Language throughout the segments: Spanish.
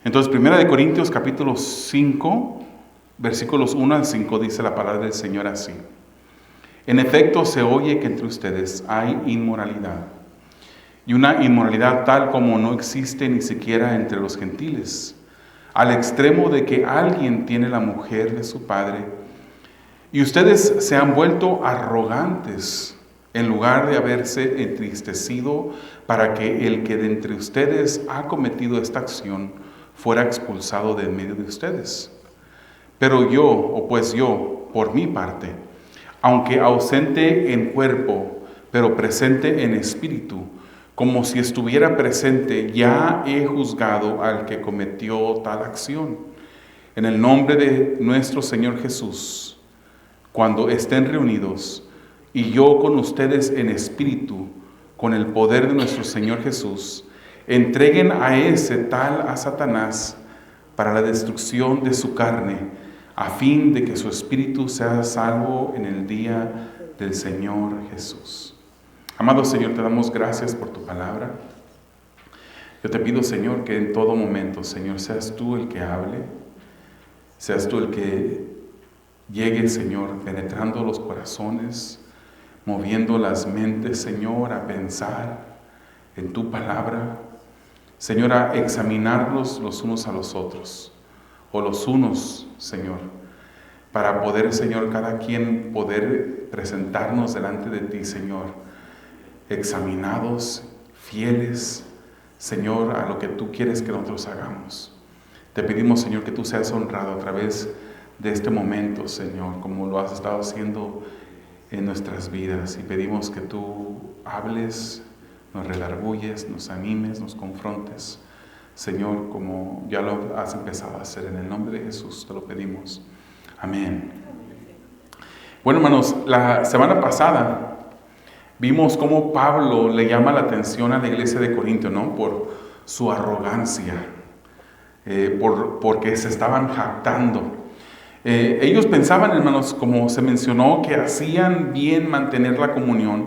Entonces, 1 capítulo 5, versículos 1 al 5, dice la palabra del Señor así. En efecto, se oye que entre ustedes hay inmoralidad, y una inmoralidad tal como no existe ni siquiera entre los gentiles, al extremo de que alguien tiene la mujer de su padre, y ustedes se han vuelto arrogantes, en lugar de haberse entristecido para que el que de entre ustedes ha cometido esta acción fuera expulsado de en medio de ustedes. Pero yo, por mi parte, aunque ausente en cuerpo, pero presente en espíritu, como si estuviera presente, ya he juzgado al que cometió tal acción. En el nombre de nuestro Señor Jesús, cuando estén reunidos, y yo con ustedes en espíritu, con el poder de nuestro Señor Jesús, entreguen a ese tal a Satanás para la destrucción de su carne, a fin de que su espíritu sea salvo en el día del Señor Jesús. Amado Señor, te damos gracias por tu palabra. Yo te pido, Señor, que en todo momento, Señor, seas tú el que hable, seas tú el que llegue, Señor, penetrando los corazones, moviendo las mentes, Señor, a pensar en tu palabra, Señor, a examinarnos los unos a los otros, o los unos, Señor, para poder, Señor, cada quien poder presentarnos delante de ti, Señor, examinados, fieles, Señor, a lo que tú quieres que nosotros hagamos. Te pedimos, Señor, que tú seas honrado a través de este momento, Señor, como lo has estado haciendo en nuestras vidas, y pedimos que tú hables, nos redarguyes, nos animes, nos confrontes, Señor, como ya lo has empezado a hacer. En el nombre de Jesús te lo pedimos. Amén. Bueno, hermanos, la semana pasada vimos cómo Pablo le llama la atención a la iglesia de Corinto, ¿no? Por su arrogancia, porque se estaban jactando. Ellos pensaban, hermanos, como se mencionó, que hacían bien mantener la comunión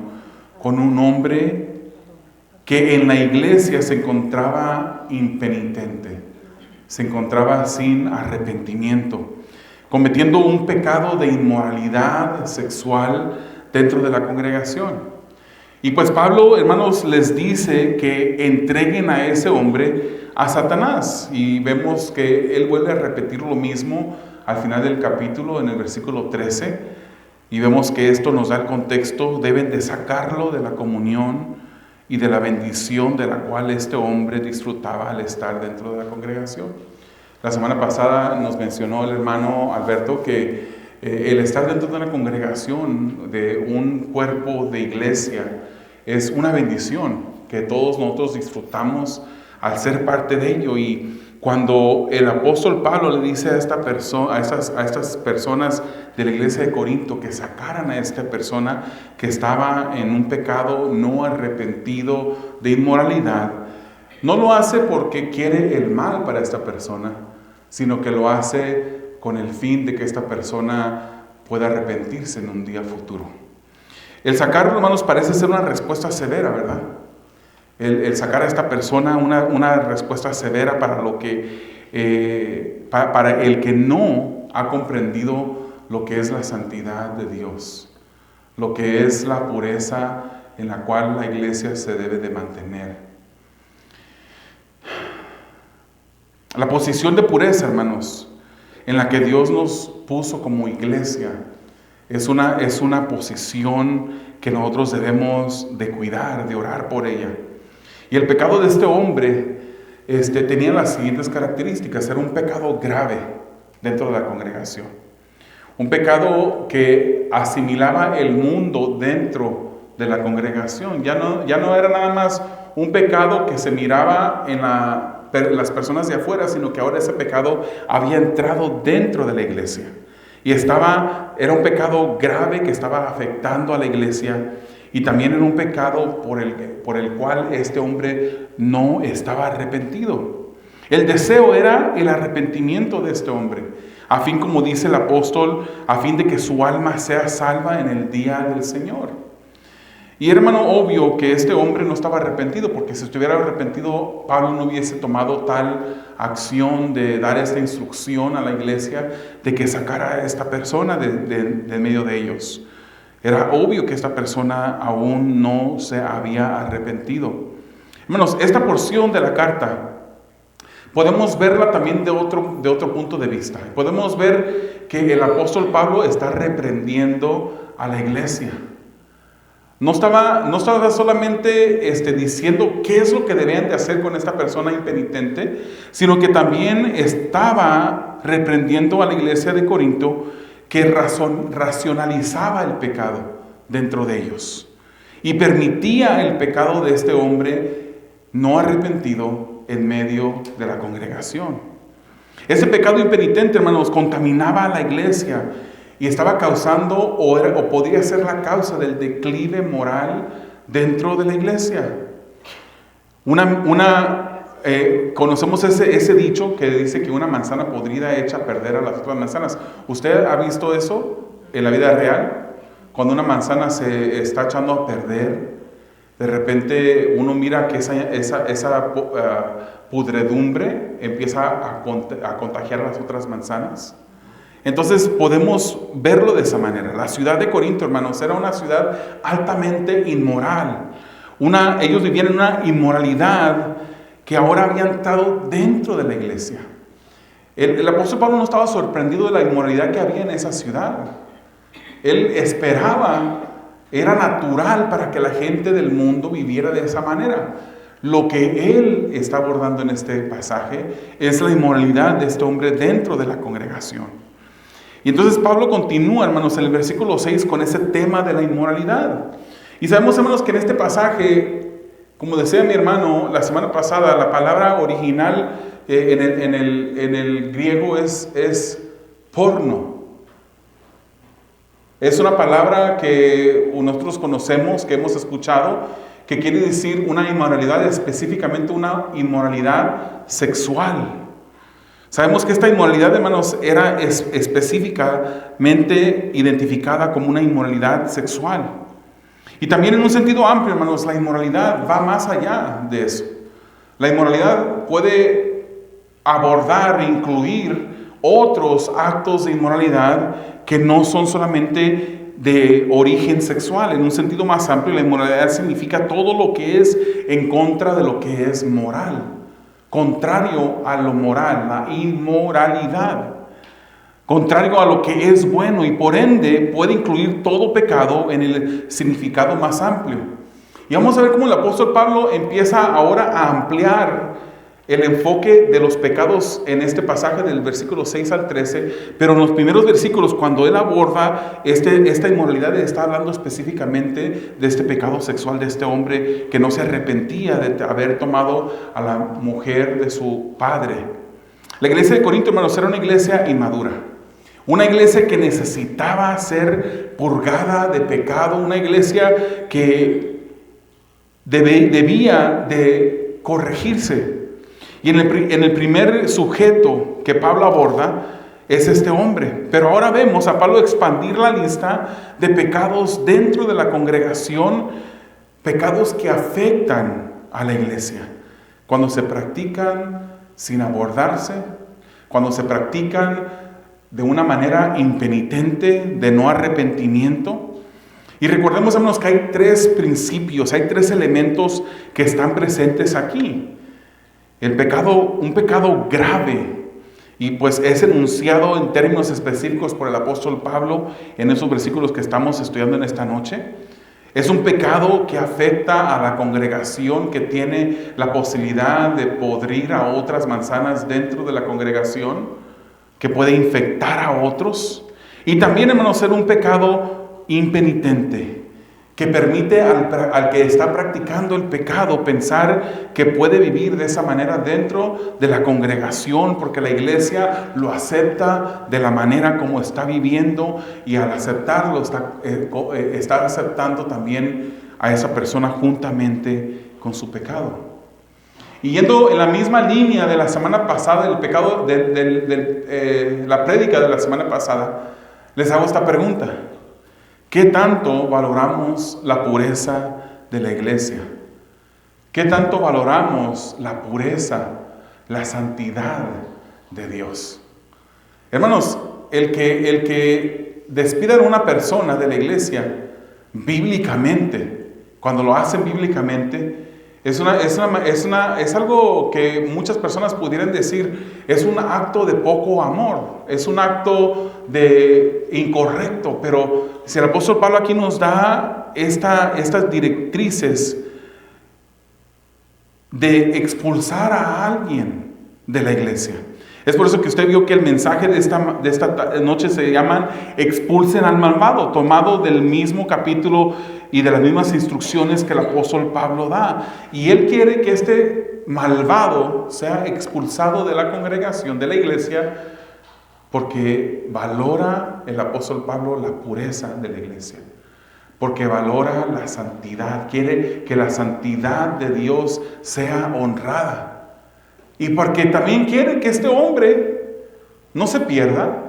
con un hombre que en la iglesia se encontraba impenitente, se encontraba sin arrepentimiento, cometiendo un pecado de inmoralidad sexual dentro de la congregación. Y pues Pablo, hermanos, les dice que entreguen a ese hombre a Satanás. Y vemos que él vuelve a repetir lo mismo al final del capítulo, en el versículo 13. Y vemos que esto nos da el contexto: deben de sacarlo de la comunión y de la bendición de la cual este hombre disfrutaba al estar dentro de la congregación. La semana pasada nos mencionó el hermano Alberto que el estar dentro de una congregación, de un cuerpo de iglesia, es una bendición que todos nosotros disfrutamos al ser parte de ello. Y cuando el apóstol Pablo le dice a estas personas de la iglesia de Corinto que sacaran a esta persona que estaba en un pecado no arrepentido de inmoralidad, no lo hace porque quiere el mal para esta persona, sino que lo hace con el fin de que esta persona pueda arrepentirse en un día futuro. El sacarlo, hermanos, parece ser una respuesta severa, ¿verdad? El sacar a esta persona una respuesta severa para lo que para el que no ha comprendido lo que es la santidad de Dios, lo que es la pureza en la cual la iglesia se debe de mantener. La posición de pureza, hermanos, en la que Dios nos puso como iglesia, es una posición que nosotros debemos de cuidar, de orar por ella. Y el pecado de este hombre tenía las siguientes características: era un pecado grave dentro de la congregación, un pecado que asimilaba el mundo dentro de la congregación. Ya no era nada más un pecado que se miraba en las personas de afuera, sino que ahora ese pecado había entrado dentro de la iglesia. Y era un pecado grave que estaba afectando a la iglesia, y también era un pecado por el cual este hombre no estaba arrepentido. El deseo era el arrepentimiento de este hombre, a fin, como dice el apóstol, a fin de que su alma sea salva en el día del Señor. Y hermano, obvio que este hombre no estaba arrepentido, porque si estuviera arrepentido, Pablo no hubiese tomado tal acción de dar esta instrucción a la iglesia de que sacara a esta persona de medio de ellos. Era obvio que esta persona aún no se había arrepentido. Hermanos, esta porción de la carta podemos verla también de otro punto de vista. Podemos ver que el apóstol Pablo está reprendiendo a la iglesia. No estaba solamente diciendo qué es lo que debían de hacer con esta persona impenitente, sino que también estaba reprendiendo a la iglesia de Corinto que racionalizaba el pecado dentro de ellos y permitía el pecado de este hombre no arrepentido en medio de la congregación. Ese pecado impenitente, hermanos, contaminaba a la iglesia y estaba causando o podía ser la causa del declive moral dentro de la iglesia. Conocemos ese dicho que dice que una manzana podrida echa a perder a las otras manzanas. ¿Usted ha visto eso en la vida real? Cuando una manzana se está echando a perder, de repente uno mira que esa pudredumbre empieza a contagiar a las otras manzanas. Entonces podemos verlo de esa manera. La ciudad de Corinto, hermanos, era una ciudad altamente inmoral. Ellos vivían en una inmoralidad que ahora había entrado dentro de la iglesia. El apóstol Pablo no estaba sorprendido de la inmoralidad que había en esa ciudad. Él esperaba, era natural para que la gente del mundo viviera de esa manera. Lo que él está abordando en este pasaje es la inmoralidad de este hombre dentro de la congregación. Y entonces Pablo continúa, hermanos, en el versículo 6 con ese tema de la inmoralidad. Y sabemos, hermanos, que en este pasaje, como decía mi hermano la semana pasada, la palabra original en el griego es porno. Es una palabra que nosotros conocemos, que hemos escuchado, que quiere decir una inmoralidad, específicamente una inmoralidad sexual. Sabemos que esta inmoralidad, hermanos, era específicamente identificada como una inmoralidad sexual. Y también en un sentido amplio, hermanos, la inmoralidad va más allá de eso. La inmoralidad puede abordar e incluir otros actos de inmoralidad que no son solamente de origen sexual. En un sentido más amplio, la inmoralidad significa todo lo que es en contra de lo que es moral. Contrario a lo moral, la inmoralidad. Contrario a lo que es bueno y por ende puede incluir todo pecado en el significado más amplio. Y vamos a ver cómo el apóstol Pablo empieza ahora a ampliar el enfoque de los pecados en este pasaje del versículo 6 al 13, pero en los primeros versículos, cuando él aborda esta inmoralidad, está hablando específicamente de este pecado sexual de este hombre que no se arrepentía de haber tomado a la mujer de su padre. La iglesia de Corinto, hermanos, era una iglesia inmadura, una iglesia que necesitaba ser purgada de pecado, una iglesia que debía de corregirse. Y en el primer sujeto que Pablo aborda es este hombre. Pero ahora vemos a Pablo expandir la lista de pecados dentro de la congregación, pecados que afectan a la iglesia. Cuando se practican sin abordarse, cuando se practican de una manera impenitente, de no arrepentimiento. Y recordemos, hermanos, que hay tres principios, hay tres elementos que están presentes aquí. Un pecado grave, y pues es enunciado en términos específicos por el apóstol Pablo en esos versículos que estamos estudiando en esta noche. Es un pecado que afecta a la congregación, que tiene la posibilidad de podrir a otras manzanas dentro de la congregación, que puede infectar a otros. Y también, hermanos, ser un pecado impenitente, que permite al que está practicando el pecado pensar que puede vivir de esa manera dentro de la congregación, porque la iglesia lo acepta de la manera como está viviendo, y al aceptarlo está aceptando también a esa persona juntamente con su pecado. Y yendo en la misma línea de la semana pasada, el pecado la prédica de la semana pasada, les hago esta pregunta: ¿qué tanto valoramos la pureza de la iglesia? ¿Qué tanto valoramos la pureza, la santidad de Dios. Hermanos, el que despidan a una persona de la iglesia bíblicamente, cuando lo hacen bíblicamente, es algo que muchas personas pudieran decir, es un acto de poco amor, es un acto de incorrecto, pero si el apóstol Pablo aquí nos da estas directrices de expulsar a alguien de la iglesia. Es por eso que usted vio que el mensaje de esta noche se llaman expulsen al malvado, tomado del mismo capítulo y de las mismas instrucciones que el apóstol Pablo da. Y él quiere que este malvado sea expulsado de la congregación, de la iglesia, porque valora el apóstol Pablo la pureza de la iglesia, porque valora la santidad, quiere que la santidad de Dios sea honrada. Y porque también quiere que este hombre no se pierda,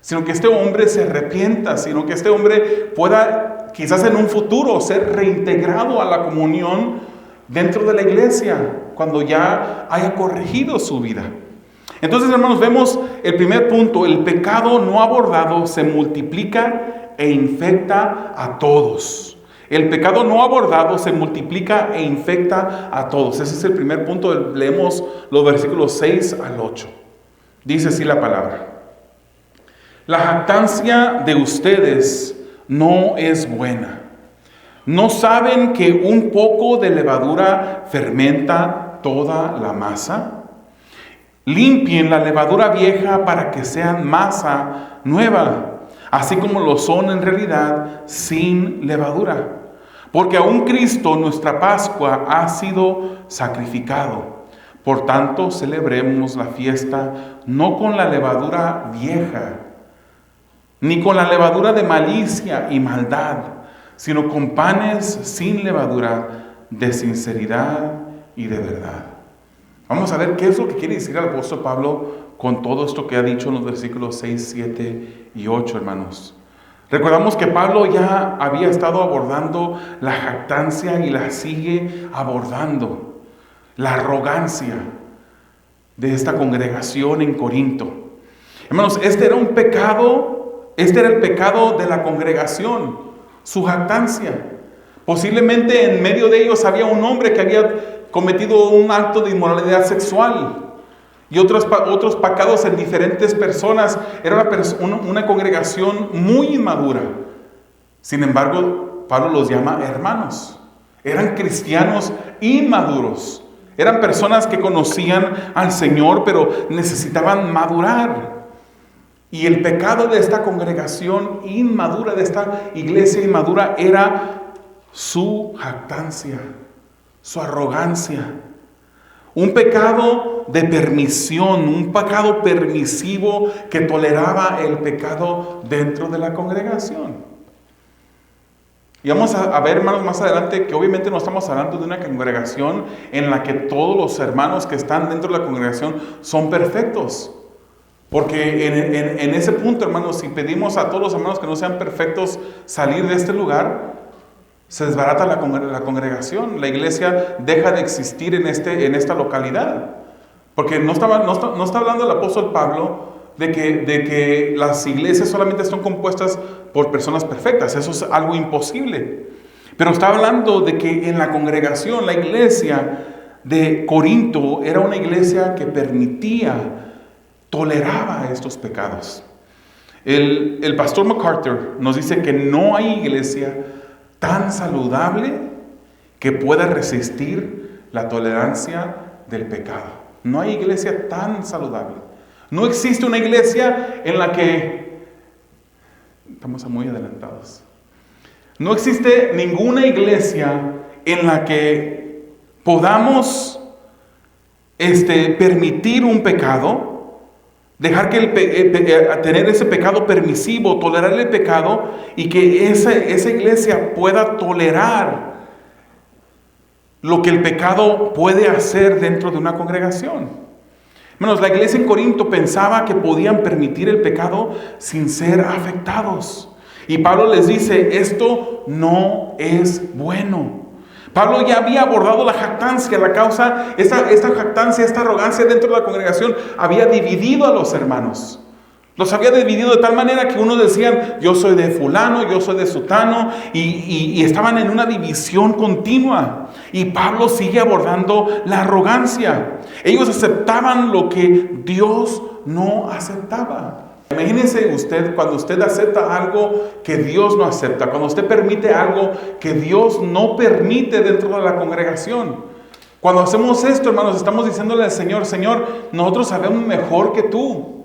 sino que este hombre se arrepienta, sino que este hombre pueda quizás en un futuro ser reintegrado a la comunión dentro de la iglesia, cuando ya haya corregido su vida. Entonces, hermanos, vemos el primer punto: el pecado no abordado se multiplica e infecta a todos. El pecado no abordado se multiplica e infecta a todos. Ese es el primer punto. Leemos los versículos 6 al 8. Dice así la palabra: la jactancia de ustedes no es buena. ¿No saben que un poco de levadura fermenta toda la masa? Limpien la levadura vieja para que sean masa nueva, así como lo son en realidad sin levadura. Porque aún Cristo, nuestra Pascua, ha sido sacrificado. Por tanto, celebremos la fiesta no con la levadura vieja, ni con la levadura de malicia y maldad, sino con panes sin levadura, de sinceridad y de verdad. Vamos a ver qué es lo que quiere decir el apóstol Pablo con todo esto que ha dicho en los versículos 6, 7 y 8, hermanos. Recordamos que Pablo ya había estado abordando la jactancia y la sigue abordando, la arrogancia de esta congregación en Corinto. Hermanos, este era el pecado de la congregación, su jactancia. Posiblemente en medio de ellos había un hombre que había cometido un acto de inmoralidad sexual y otros pecados en diferentes personas. Era una congregación muy inmadura. Sin embargo, Pablo los llama hermanos. Eran cristianos inmaduros. Eran personas que conocían al Señor, pero necesitaban madurar. Y el pecado de esta congregación inmadura, de esta iglesia inmadura, era su jactancia, su arrogancia. Un pecado de permisión, un pecado permisivo que toleraba el pecado dentro de la congregación. Y vamos a ver, hermanos, más adelante que obviamente no estamos hablando de una congregación en la que todos los hermanos que están dentro de la congregación son perfectos. Porque en ese punto, hermanos, si pedimos a todos los hermanos que no sean perfectos salir de este lugar, se desbarata la congregación. La iglesia deja de existir en esta localidad. Porque no está hablando el apóstol Pablo de que las iglesias solamente son compuestas por personas perfectas. Eso es algo imposible. Pero está hablando de que en la congregación, la iglesia de Corinto era una iglesia que toleraba estos pecados. El pastor MacArthur nos dice que no hay iglesia tan saludable que pueda resistir la tolerancia del pecado. No hay iglesia tan saludable. No existe una iglesia en la que... Estamos muy adelantados. No existe ninguna iglesia en la que podamos permitir un pecado, dejar que tener ese pecado permisivo, tolerar el pecado, y que esa iglesia pueda tolerar lo que el pecado puede hacer dentro de una congregación. Hermanos, la iglesia en Corinto pensaba que podían permitir el pecado sin ser afectados. Y Pablo les dice, esto no es bueno. Pablo ya había abordado la jactancia, la causa, esta jactancia, esta arrogancia dentro de la congregación había dividido a los hermanos. Los había dividido de tal manera que unos decían, yo soy de fulano, yo soy de sutano, y estaban en una división continua. Y Pablo sigue abordando la arrogancia. Ellos aceptaban lo que Dios no aceptaba. Imagínense usted cuando usted acepta algo que Dios no acepta, cuando usted permite algo que Dios no permite dentro de la congregación. Cuando hacemos esto, hermanos, estamos diciéndole al Señor, Señor, nosotros sabemos mejor que tú.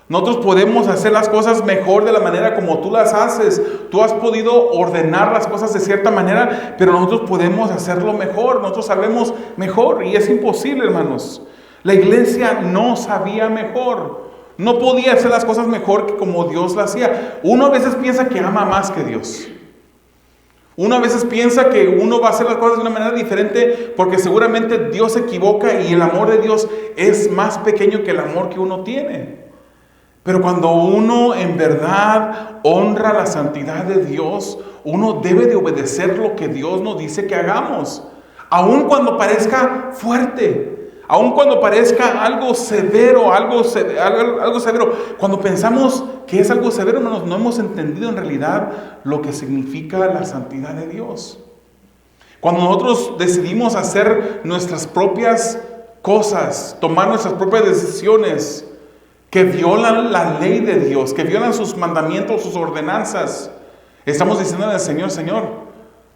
Nosotros podemos hacer las cosas mejor de la manera como tú las haces. Tú has podido ordenar las cosas de cierta manera, pero nosotros podemos hacerlo mejor. Nosotros sabemos mejor y es imposible, hermanos. La iglesia no sabía mejor. No podía hacer las cosas mejor que como Dios las hacía. Uno a veces piensa que ama más que Dios. Uno a veces piensa que uno va a hacer las cosas de una manera diferente porque seguramente Dios se equivoca y el amor de Dios es más pequeño que el amor que uno tiene. Pero cuando uno en verdad honra la santidad de Dios, uno debe de obedecer lo que Dios nos dice que hagamos. Aun cuando parezca fuerte, aun cuando parezca algo severo, algo severo. Cuando pensamos que es algo severo, hermanos, no hemos entendido en realidad lo que significa la santidad de Dios. Cuando nosotros decidimos hacer nuestras propias cosas, tomar nuestras propias decisiones, que violan la ley de Dios, que violan sus mandamientos, sus ordenanzas, estamos diciéndole al Señor, Señor,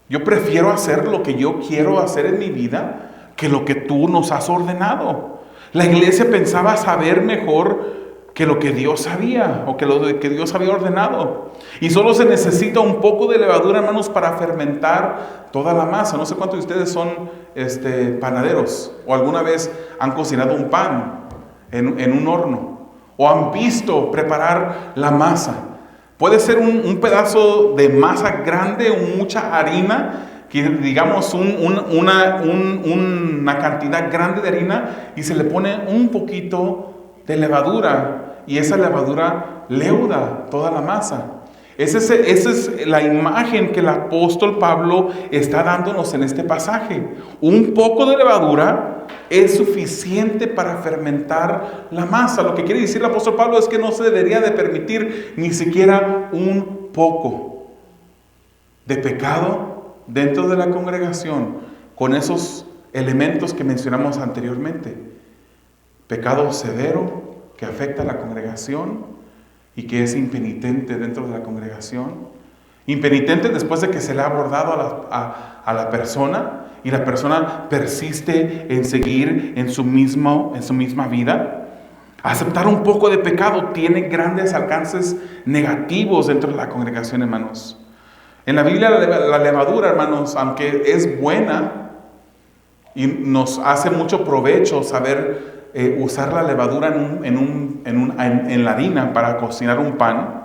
yo prefiero hacer lo que yo quiero hacer en mi vida que lo que tú nos has ordenado. La iglesia pensaba saber mejor que lo que Dios sabía o que lo que Dios había ordenado. Y solo se necesita un poco de levadura, hermanos, para fermentar toda la masa. No sé cuántos de ustedes son panaderos o alguna vez han cocinado un pan en un horno. O han visto preparar la masa. Puede ser un pedazo de masa grande o mucha harina, que digamos una cantidad grande de harina y se le pone un poquito de levadura y esa levadura leuda toda la masa. Esa es la imagen que el apóstol Pablo está dándonos en este pasaje. Un poco de levadura es suficiente para fermentar la masa. Lo que quiere decir el apóstol Pablo es que no se debería de permitir ni siquiera un poco de pecado dentro de la congregación con esos elementos que mencionamos anteriormente. Pecado severo que afecta a la congregación y que es impenitente dentro de la congregación. Impenitente después de que se le ha abordado a la persona y la persona persiste en seguir en su misma vida. Aceptar un poco de pecado tiene grandes alcances negativos dentro de la congregación, hermanos. En la Biblia la levadura, hermanos, aunque es buena y nos hace mucho provecho saber usar la levadura en la harina para cocinar un pan.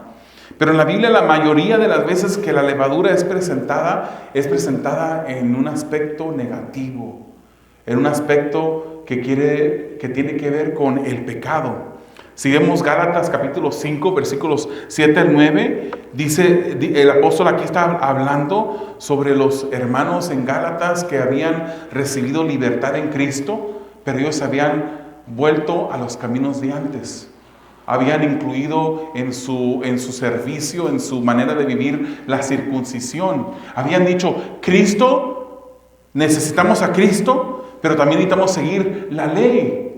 Pero en la Biblia la mayoría de las veces que la levadura es presentada en un aspecto negativo, en un aspecto que tiene que ver con el pecado. Si vemos Gálatas capítulo 5 versículos 7 al 9, dice el apóstol aquí está hablando sobre los hermanos en Gálatas que habían recibido libertad en Cristo, pero ellos habían vuelto a los caminos de antes. Habían incluido en su servicio, en su manera de vivir, la circuncisión. Habían dicho, necesitamos a Cristo, pero también necesitamos seguir la ley.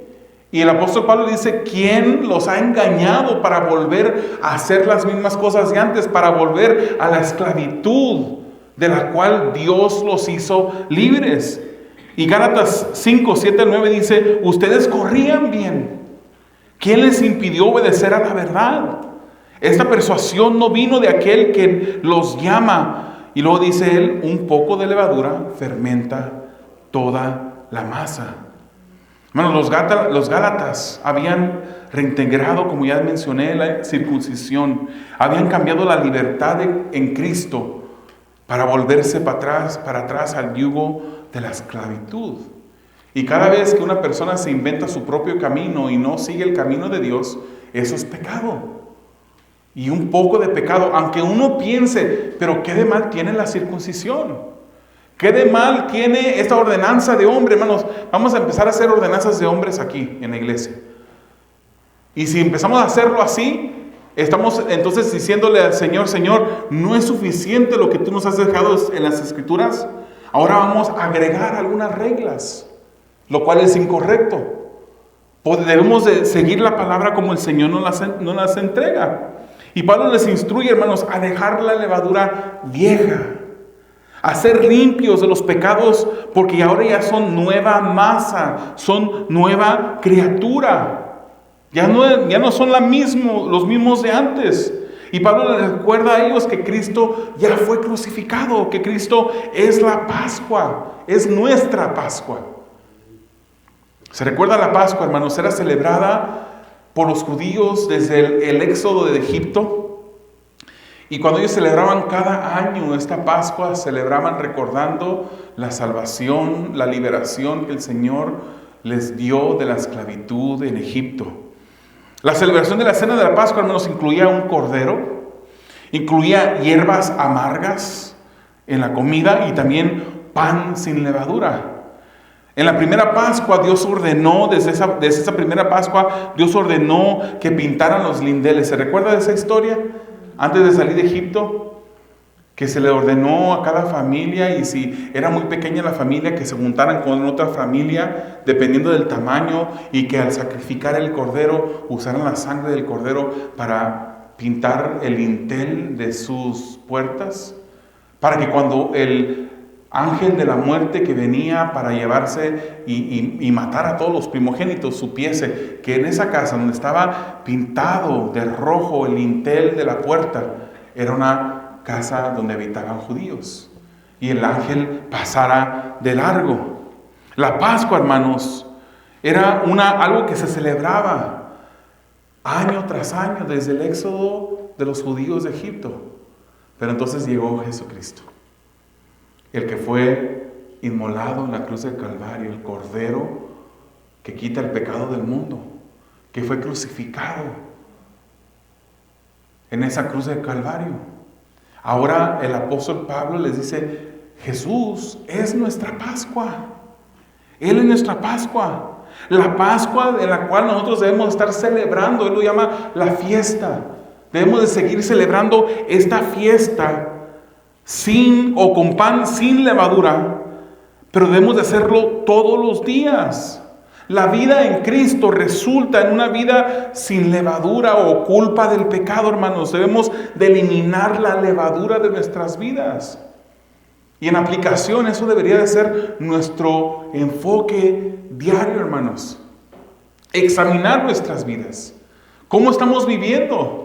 Y el apóstol Pablo dice, ¿quién los ha engañado para volver a hacer las mismas cosas de antes? Para volver a la esclavitud de la cual Dios los hizo libres. Y Gálatas 5, 7, 9 dice, ustedes corrían bien. ¿Quién les impidió obedecer a la verdad? Esta persuasión no vino de aquel que los llama. Y luego dice él, un poco de levadura fermenta toda la masa. Hermanos, los Gálatas habían reintegrado, como ya mencioné, la circuncisión. Habían cambiado la libertad en Cristo para volverse para atrás al yugo de la esclavitud. Y cada vez que una persona se inventa su propio camino y no sigue el camino de Dios, eso es pecado. Y un poco de pecado, aunque uno piense, pero ¿qué de mal tiene la circuncisión? ¿Qué de mal tiene esta ordenanza de hombre, hermanos? Vamos a empezar a hacer ordenanzas de hombres aquí en la iglesia. Y si empezamos a hacerlo así, estamos entonces diciéndole al Señor: Señor, no es suficiente lo que tú nos has dejado en las Escrituras. Ahora vamos a agregar algunas reglas, lo cual es incorrecto. Debemos de seguir la palabra como el Señor nos las entrega. Y Pablo les instruye, hermanos, a dejar la levadura vieja, a ser limpios de los pecados, porque ahora ya son nueva masa, son nueva criatura. Ya no son los mismos de antes. Y Pablo les recuerda a ellos que Cristo ya fue crucificado, que Cristo es la Pascua, es nuestra Pascua. Se recuerda la Pascua, hermanos, era celebrada por los judíos desde el éxodo de Egipto. Y cuando ellos celebraban cada año esta Pascua, celebraban recordando la salvación, la liberación que el Señor les dio de la esclavitud en Egipto. La celebración de la cena de la Pascua, hermanos, incluía un cordero, incluía hierbas amargas en la comida y también pan sin levadura. En la primera Pascua Dios ordenó, desde esa primera Pascua, Dios ordenó que pintaran los lindeles. ¿Se recuerda de esa historia? Antes de salir de Egipto, que se le ordenó a cada familia, y si era muy pequeña la familia, que se juntaran con otra familia, dependiendo del tamaño, y que al sacrificar el cordero, usaran la sangre del cordero para pintar el lintel de sus puertas, para que cuando el ángel de la muerte que venía para llevarse y matar a todos los primogénitos supiese que en esa casa donde estaba pintado de rojo el lintel de la puerta era una casa donde habitaban judíos, y el ángel pasara de largo. La Pascua, hermanos, era algo que se celebraba año tras año desde el éxodo de los judíos de Egipto. Pero entonces llegó Jesucristo, el que fue inmolado en la cruz del Calvario, el Cordero que quita el pecado del mundo, que fue crucificado en esa cruz del Calvario. Ahora el apóstol Pablo les dice: Jesús es nuestra Pascua. Él es nuestra Pascua. La Pascua de la cual nosotros debemos estar celebrando. Él lo llama la fiesta. Debemos de seguir celebrando esta fiesta con pan sin levadura, pero debemos de hacerlo todos los días. La vida en Cristo resulta en una vida sin levadura o culpa del pecado, hermanos. Debemos de eliminar la levadura de nuestras vidas. Y en aplicación, eso debería de ser nuestro enfoque diario, hermanos. Examinar nuestras vidas. ¿Cómo estamos viviendo?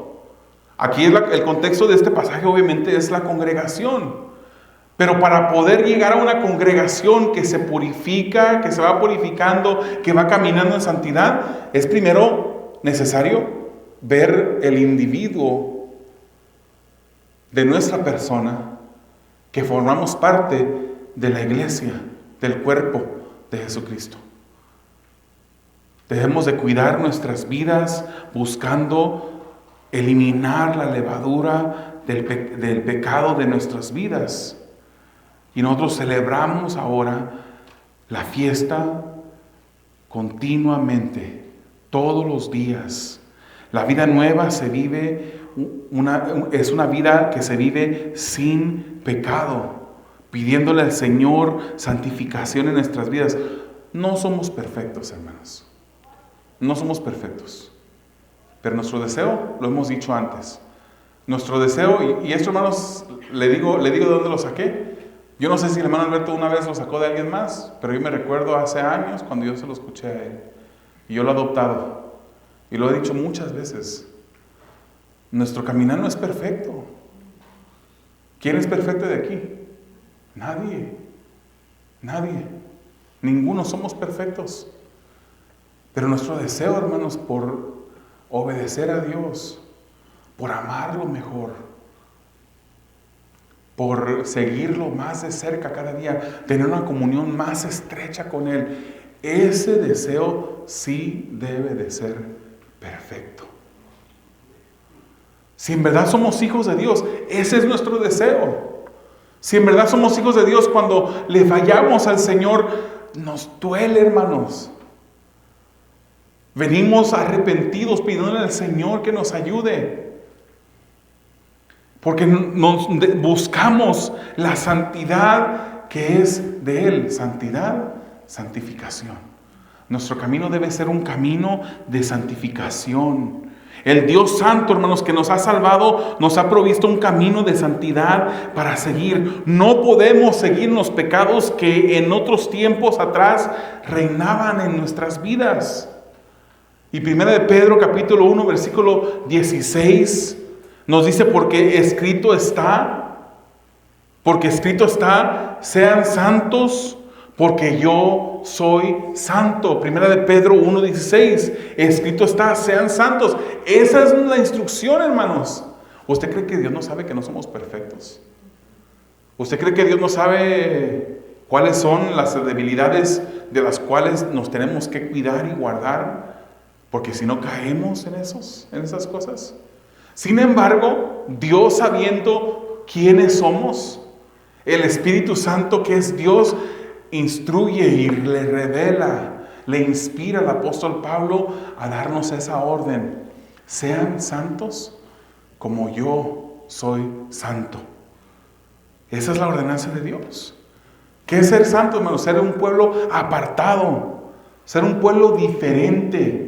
Aquí el contexto de este pasaje obviamente es la congregación. Pero para poder llegar a una congregación que se purifica, que se va purificando, que va caminando en santidad, es primero necesario ver el individuo de nuestra persona, que formamos parte de la iglesia, del cuerpo de Jesucristo. Debemos de cuidar nuestras vidas buscando eliminar la levadura del pecado de nuestras vidas. Y nosotros celebramos ahora la fiesta continuamente, todos los días. La vida nueva se vive, es una vida que se vive sin pecado, pidiéndole al Señor santificación en nuestras vidas. No somos perfectos, hermanos. No somos perfectos. Pero nuestro deseo, lo hemos dicho antes, nuestro deseo, y esto, hermanos, le digo de dónde lo saqué. Yo no sé si el hermano Alberto una vez lo sacó de alguien más, pero yo me recuerdo hace años cuando yo se lo escuché a él. Y yo lo he adoptado. Y lo he dicho muchas veces. Nuestro caminar no es perfecto. ¿Quién es perfecto de aquí? Nadie. Nadie. Ninguno somos perfectos. Pero nuestro deseo, hermanos, por obedecer a Dios, por amarlo mejor, por seguirlo más de cerca cada día, tener una comunión más estrecha con Él, ese deseo sí debe de ser perfecto. Si en verdad somos hijos de Dios, ese es nuestro deseo. Si en verdad somos hijos de Dios, cuando le fallamos al Señor, nos duele, hermanos. Venimos arrepentidos pidiéndole al Señor que nos ayude. Porque buscamos la santidad que es de Él. Santidad, santificación. Nuestro camino debe ser un camino de santificación. El Dios Santo, hermanos, que nos ha salvado, nos ha provisto un camino de santidad para seguir. No podemos seguir los pecados que en otros tiempos atrás reinaban en nuestras vidas. Y 1 de Pedro capítulo 1 versículo 16 nos dice, porque escrito está, sean santos porque yo soy santo. 1 de Pedro 1:16, escrito está, sean santos. Esa es la instrucción, hermanos. ¿Usted cree que Dios no sabe que no somos perfectos? ¿Usted cree que Dios no sabe cuáles son las debilidades de las cuales nos tenemos que cuidar y guardar? Porque si no caemos en esas cosas. Sin embargo, Dios, sabiendo quiénes somos, el Espíritu Santo, que es Dios, instruye y le revela, le inspira al apóstol Pablo a darnos esa orden: sean santos como yo soy santo. Esa es la ordenanza de Dios. ¿Qué es ser santo, hermanos? Ser un pueblo apartado, ser un pueblo diferente.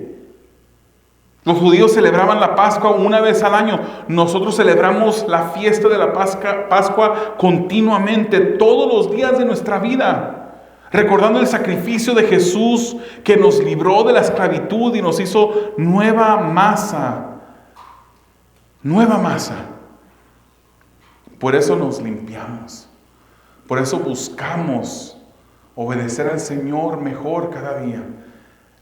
Los judíos celebraban la Pascua una vez al año. Nosotros celebramos la fiesta de la Pascua continuamente, todos los días de nuestra vida, recordando el sacrificio de Jesús que nos libró de la esclavitud y nos hizo nueva masa. Nueva masa. Por eso nos limpiamos. Por eso buscamos obedecer al Señor mejor cada día.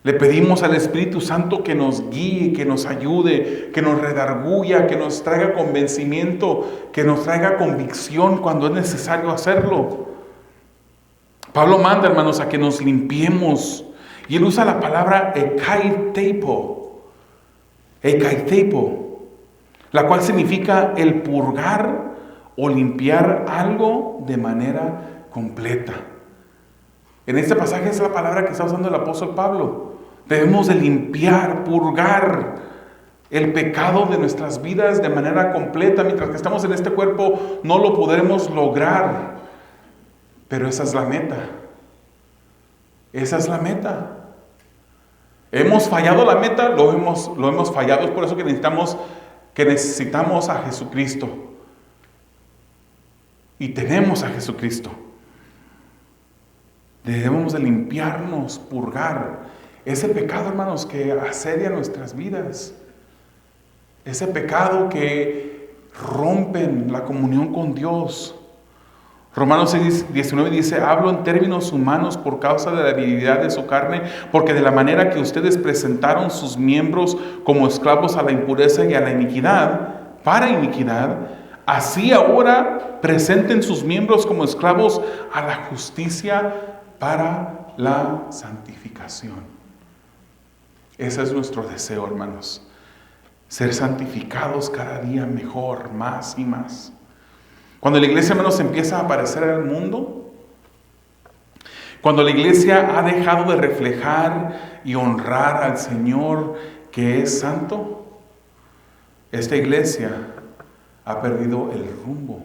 Le pedimos al Espíritu Santo que nos guíe, que nos ayude, que nos redarguya, que nos traiga convencimiento, que nos traiga convicción cuando es necesario hacerlo. Pablo manda, hermanos, a que nos limpiemos. Y él usa la palabra ekaiteipo, la cual significa el purgar o limpiar algo de manera completa. En este pasaje es la palabra que está usando el apóstol Pablo. Debemos de limpiar, purgar el pecado de nuestras vidas de manera completa. Mientras que estamos en este cuerpo no lo podremos lograr. Pero esa es la meta. Esa es la meta. ¿Hemos fallado la meta? Lo hemos fallado. Es por eso que necesitamos a Jesucristo. Y tenemos a Jesucristo. Debemos de limpiarnos, purgar ese pecado, hermanos, que asedia nuestras vidas. Ese pecado que rompen la comunión con Dios. Romanos 6:19 dice: hablo en términos humanos por causa de la debilidad de su carne, porque de la manera que ustedes presentaron sus miembros como esclavos a la impureza y a la iniquidad, para iniquidad, así ahora presenten sus miembros como esclavos a la justicia para la santificación. Ese es nuestro deseo, hermanos. Ser santificados cada día mejor, más y más. Cuando la iglesia, hermanos, empieza a aparecer en el mundo, cuando la iglesia ha dejado de reflejar y honrar al Señor que es santo, esta iglesia ha perdido el rumbo.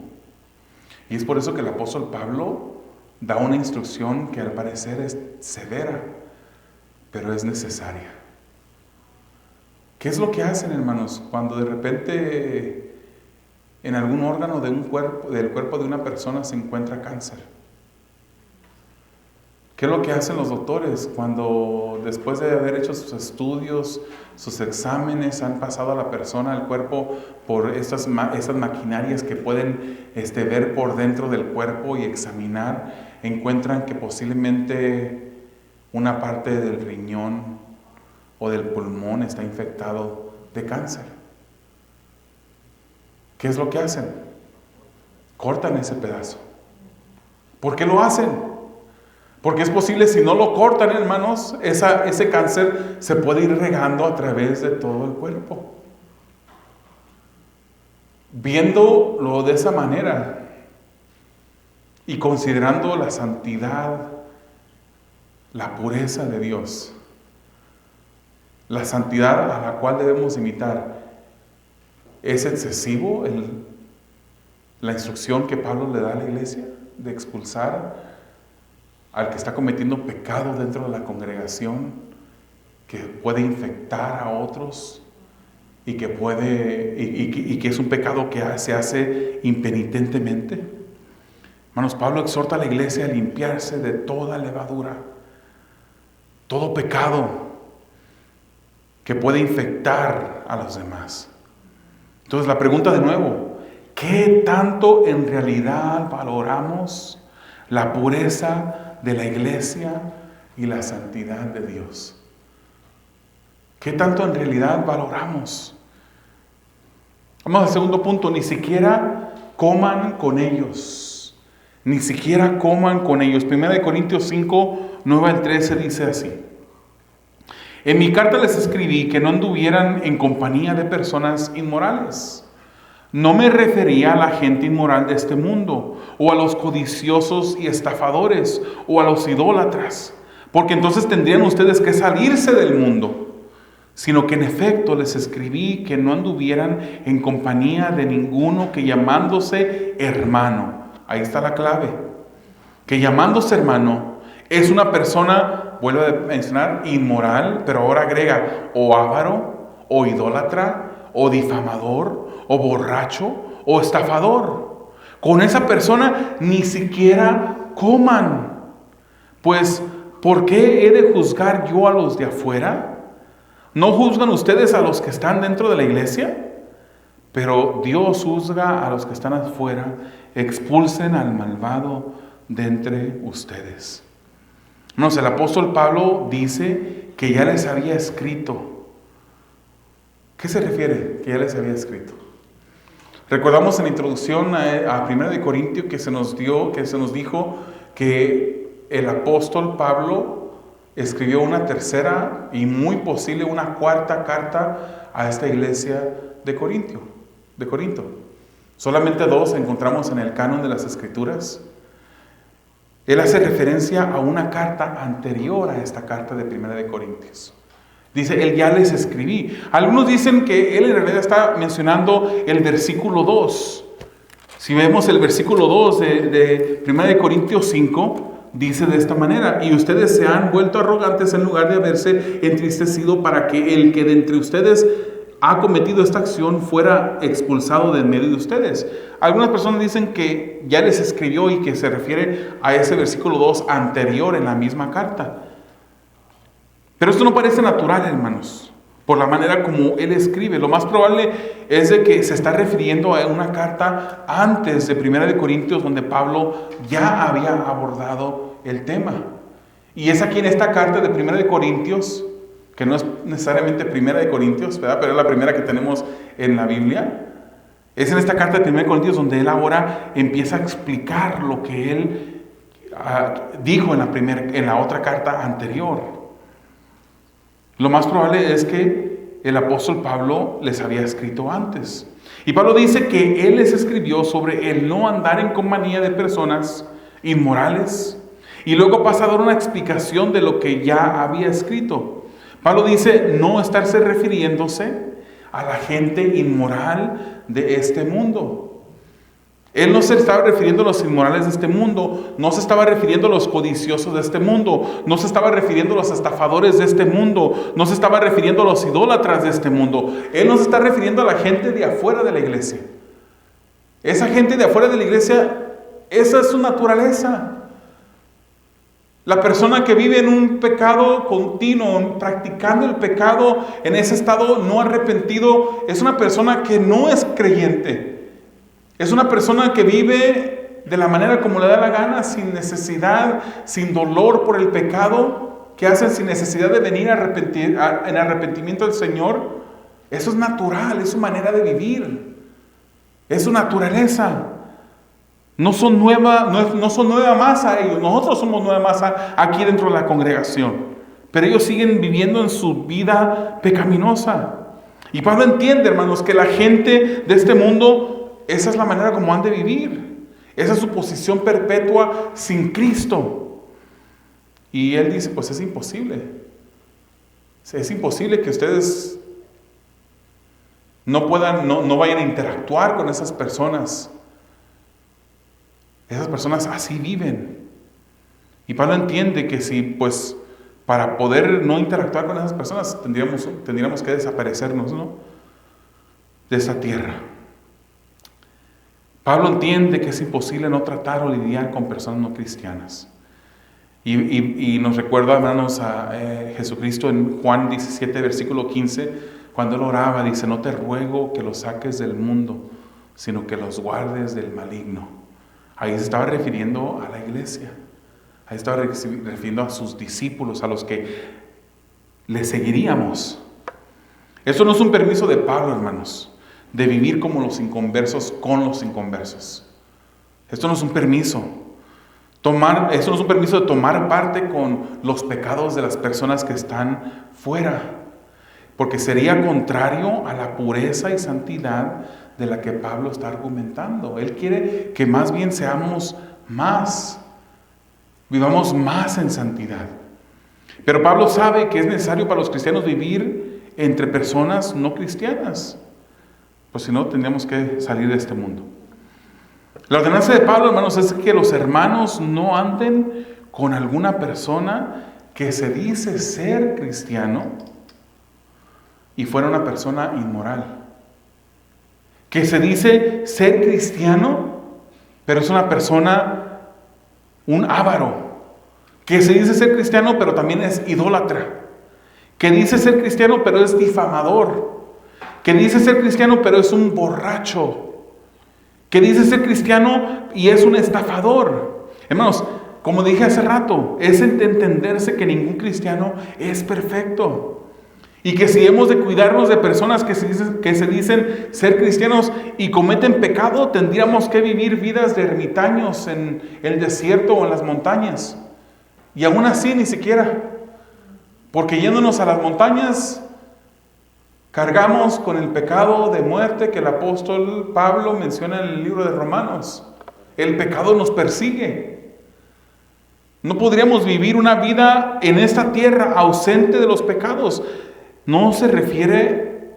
Y es por eso que el apóstol Pablo da una instrucción que al parecer es severa, pero es necesaria. ¿Qué es lo que hacen, hermanos, cuando de repente en algún órgano del cuerpo de una persona se encuentra cáncer? ¿Qué es lo que hacen los doctores cuando después de haber hecho sus estudios, sus exámenes, han pasado a la persona, al cuerpo, por estas maquinarias que pueden ver por dentro del cuerpo y examinar? Encuentran que posiblemente una parte del riñón o del pulmón está infectado de cáncer. ¿Qué es lo que hacen? Cortan ese pedazo. ¿Por qué lo hacen? Porque es posible, si no lo cortan, hermanos, ese cáncer se puede ir regando a través de todo el cuerpo. Viéndolo de esa manera, y considerando la santidad, la pureza de Dios, la santidad a la cual debemos imitar, ¿es excesivo la instrucción que Pablo le da a la iglesia de expulsar al que está cometiendo pecado dentro de la congregación, que puede infectar a otros y que que es un pecado que se hace impenitentemente? Hermanos, Pablo exhorta a la iglesia a limpiarse de toda levadura, todo pecado que puede infectar a los demás. Entonces la pregunta de nuevo, ¿qué tanto en realidad valoramos la pureza de la iglesia y la santidad de Dios? ¿Qué tanto en realidad valoramos? Vamos al segundo punto, ni siquiera coman con ellos. Ni siquiera coman con ellos. 1 Corintios 5, 9 al 13 dice así: en mi carta les escribí que no anduvieran en compañía de personas inmorales. No me refería a la gente inmoral de este mundo, o a los codiciosos y estafadores, o a los idólatras, porque entonces tendrían ustedes que salirse del mundo. Sino que en efecto les escribí que no anduvieran en compañía de ninguno que llamándose hermano, ahí está la clave, que llamándose hermano es una persona, vuelvo a mencionar, inmoral, pero ahora agrega o avaro, o idólatra, o difamador, o borracho, o estafador. Con esa persona ni siquiera coman. Pues, ¿por qué he de juzgar yo a los de afuera? ¿No juzgan ustedes a los que están dentro de la iglesia? Pero Dios juzga a los que están afuera. Expulsen al malvado de entre ustedes. No, el apóstol Pablo dice que ya les había escrito. ¿Qué se refiere que ya les había escrito? Recordamos en la introducción a 1 Corintios que se nos dijo que el apóstol Pablo escribió una tercera y muy posible una cuarta carta a esta iglesia de Corinto. Solamente 2 encontramos en el canon de las Escrituras. Él hace referencia a una carta anterior a esta carta de 1 Corintios. Dice, él ya les escribí. Algunos dicen que él en realidad está mencionando el versículo 2. Si vemos el versículo 2 de 1 Corintios 5, dice de esta manera: y ustedes se han vuelto arrogantes en lugar de haberse entristecido para que el que de entre ustedes ha cometido esta acción fuera expulsado de en medio de ustedes. Algunas personas dicen que ya les escribió y que se refiere a ese versículo 2 anterior en la misma carta. Pero esto no parece natural, hermanos, por la manera como él escribe. Lo más probable es de que se está refiriendo a una carta antes de 1 Corintios, donde Pablo ya había abordado el tema. Y es aquí en esta carta de 1 Corintios, que no es necesariamente 1 Corintios, ¿verdad?, pero es la primera que tenemos en la Biblia. Es en esta carta de 1 Corintios donde él ahora empieza a explicar lo que él dijo en la otra carta anterior. Lo más probable es que el apóstol Pablo les había escrito antes. Y Pablo dice que él les escribió sobre el no andar en compañía de personas inmorales. Y luego pasa a dar una explicación de lo que ya había escrito. Pablo dice no estarse refiriéndose a la gente inmoral de este mundo. Él no se estaba refiriendo a los inmorales de este mundo, no se estaba refiriendo a los codiciosos de este mundo, no se estaba refiriendo a los estafadores de este mundo, no se estaba refiriendo a los idólatras de este mundo. Él no se está refiriendo a la gente de afuera de la iglesia. Esa gente de afuera de la iglesia, esa es su naturaleza. La persona que vive en un pecado continuo, practicando el pecado en ese estado no arrepentido, es una persona que no es creyente. Es una persona que vive de la manera como le da la gana, sin necesidad, sin dolor por el pecado, que hacen sin necesidad de venir en arrepentimiento al Señor. Eso es natural, es su manera de vivir, es su naturaleza. No son nueva masa ellos, nosotros somos nueva masa aquí dentro de la congregación, pero ellos siguen viviendo en su vida pecaminosa. Y Pablo entiende, hermanos, que la gente de este mundo, esa es la manera como han de vivir. Esa es su posición perpetua sin Cristo. Y él dice, pues es imposible. Es imposible que ustedes no vayan a interactuar con esas personas. Esas personas así viven. Y Pablo entiende que si, pues, para poder no interactuar con esas personas, tendríamos que desaparecernos, ¿no?, de esta tierra. Pablo entiende que es imposible no tratar o lidiar con personas no cristianas. Y nos recuerda, hermanos, a Jesucristo en Juan 17, versículo 15, cuando él oraba, dice, no te ruego que los saques del mundo, sino que los guardes del maligno. Ahí se estaba refiriendo a la iglesia. Ahí estaba refiriendo a sus discípulos, a los que le seguiríamos. Eso no es un permiso de Pablo, hermanos, de vivir como los inconversos con los inconversos. Esto no es un permiso. Esto no es un permiso de tomar parte con los pecados de las personas que están fuera, porque sería contrario a la pureza y santidad de la que Pablo está argumentando. Él quiere que más bien vivamos más en santidad. Pero Pablo sabe que es necesario para los cristianos vivir entre personas no cristianas, pues si no tendríamos que salir de este mundo. La ordenanza de Pablo, hermanos, es que los hermanos no anden con alguna persona que se dice ser cristiano y fuera una persona inmoral. Que se dice ser cristiano, pero es una persona, un avaro. Que se dice ser cristiano, pero también es idólatra. Que dice ser cristiano, pero es difamador. Que dice ser cristiano, pero es un borracho. Que dice ser cristiano y es un estafador. Hermanos, como dije hace rato, es entenderse que ningún cristiano es perfecto. Y que si hemos de cuidarnos de personas que se dicen ser cristianos y cometen pecado, tendríamos que vivir vidas de ermitaños en el desierto o en las montañas. Y aún así ni siquiera. Porque yéndonos a las montañas, cargamos con el pecado de muerte que el apóstol Pablo menciona en el libro de Romanos. El pecado nos persigue. No podríamos vivir una vida en esta tierra ausente de los pecados. No se refiere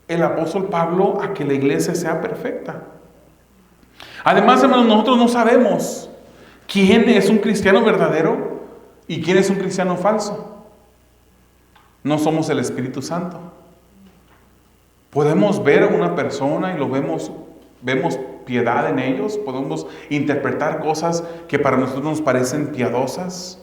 el apóstol Pablo a que la iglesia sea perfecta. Además, hermanos, nosotros no sabemos quién es un cristiano verdadero y quién es un cristiano falso. No somos el Espíritu Santo. Podemos ver a una persona y vemos piedad en ellos, podemos interpretar cosas que para nosotros nos parecen piadosas,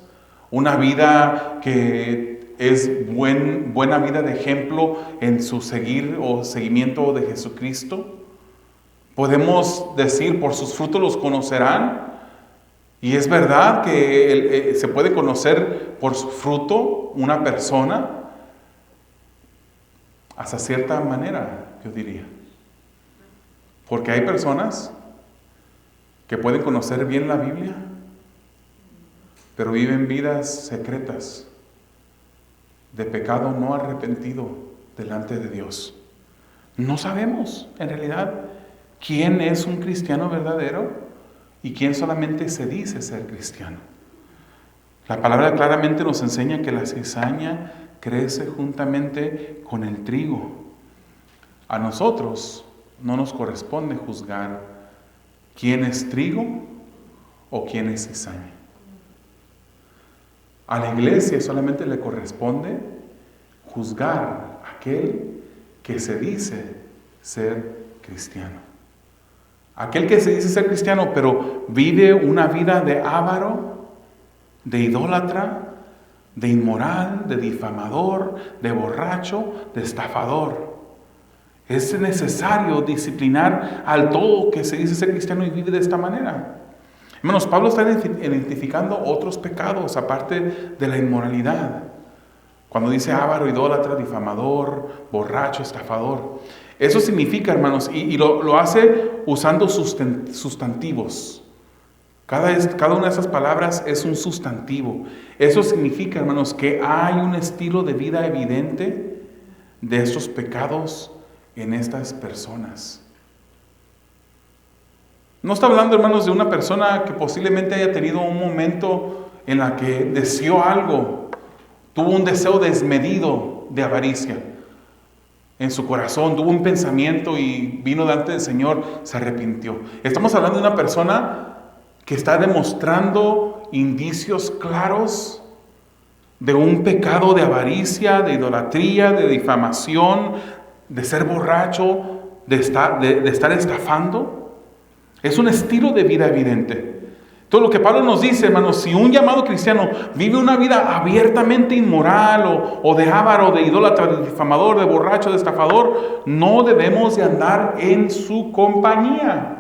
una vida que es buena vida de ejemplo en su seguimiento de Jesucristo. Podemos decir, por sus frutos los conocerán, y es verdad que se puede conocer por su fruto una persona, hasta cierta manera, yo diría. Porque hay personas que pueden conocer bien la Biblia, pero viven vidas secretas de pecado no arrepentido delante de Dios. No sabemos, en realidad, quién es un cristiano verdadero y quién solamente se dice ser cristiano. La palabra claramente nos enseña que la cizaña crece juntamente con el trigo. A nosotros no nos corresponde juzgar quién es trigo o quién es cizaña. A la iglesia solamente le corresponde juzgar a aquel que se dice ser cristiano. Aquel que se dice ser cristiano, pero vive una vida de avaro, de idólatra, de inmoral, de difamador, de borracho, de estafador. Es necesario disciplinar al todo que se dice ser cristiano y vive de esta manera. Hermanos, Pablo está identificando otros pecados aparte de la inmoralidad. Cuando dice avaro, idólatra, difamador, borracho, estafador. Eso significa, hermanos, y lo hace usando sustantivos. Cada una de esas palabras es un sustantivo. Eso significa, hermanos, que hay un estilo de vida evidente de estos pecados en estas personas. No está hablando, hermanos, de una persona que posiblemente haya tenido un momento en la que deseó algo, tuvo un deseo desmedido de avaricia en su corazón, tuvo un pensamiento y vino delante del Señor, se arrepintió. Estamos hablando de una persona que está demostrando indicios claros de un pecado de avaricia, de idolatría, de difamación, de ser borracho, de estar estafando. Es un estilo de vida evidente. Todo lo que Pablo nos dice, hermanos, si un llamado cristiano vive una vida abiertamente inmoral o de avaro, de idólatra, de difamador, de borracho, de estafador, no debemos de andar en su compañía.